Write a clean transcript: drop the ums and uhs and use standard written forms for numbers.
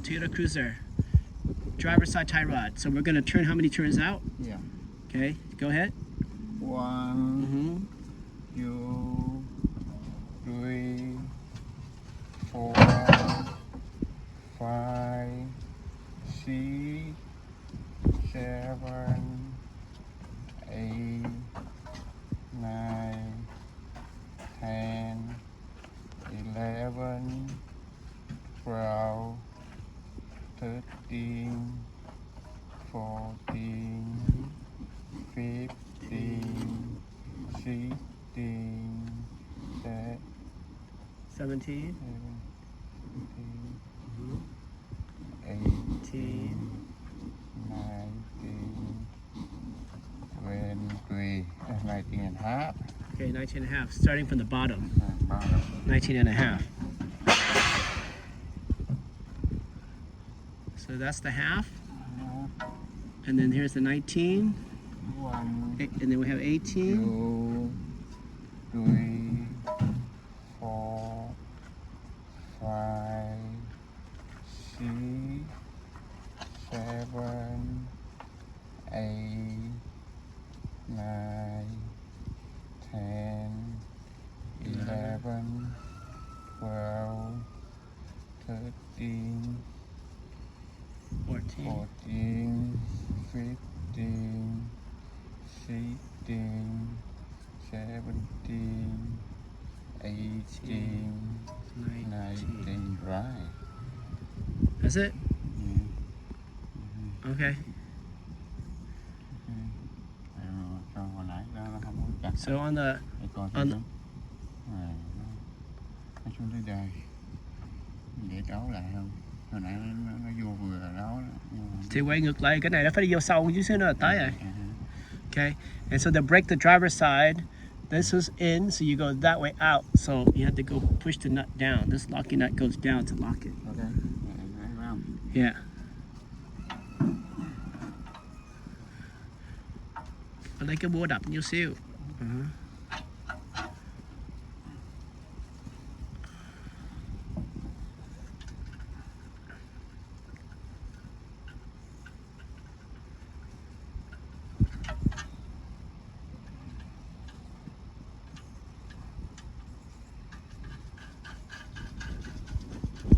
Toyota Cruiser. Driver's side tie rod. So we're going to turn how many turns out? Yeah. Okay, go ahead. 1, 2, 3, 4, 5, 6, 7, 8, 9, 10, 11, 12, 13, 14, 15, 16, 17, 18, 19, 20, 19 and a half. Okay, 19 and a half. Starting from the bottom. Bottom. 19 and a half. So that's the half. And then here's the 19. 1, And then we have 18. 2, 3, 4, 5, 6, 7, 8, 9, 10, 11, 12, 13, 14. 14, 15, 16, 17, 18, 19, right. That's it? Yeah. Okay. Cho hồi nãy nó không có chặt. So on the Còn on xuống. Nó xuống tới đây. Để đấu lại không? Hồi nãy nó vô vừa đó. thì quay ngược lại, cái này nó phải đi vô sau chứ xíu nữa là tới rồi. Okay, and so to break the driver's side, this is in, so you go that way out. So you have to go push the nut down. This locking nut goes down to lock it. Okay. Yeah. Ở đây cái búa đập nhiêu xíu.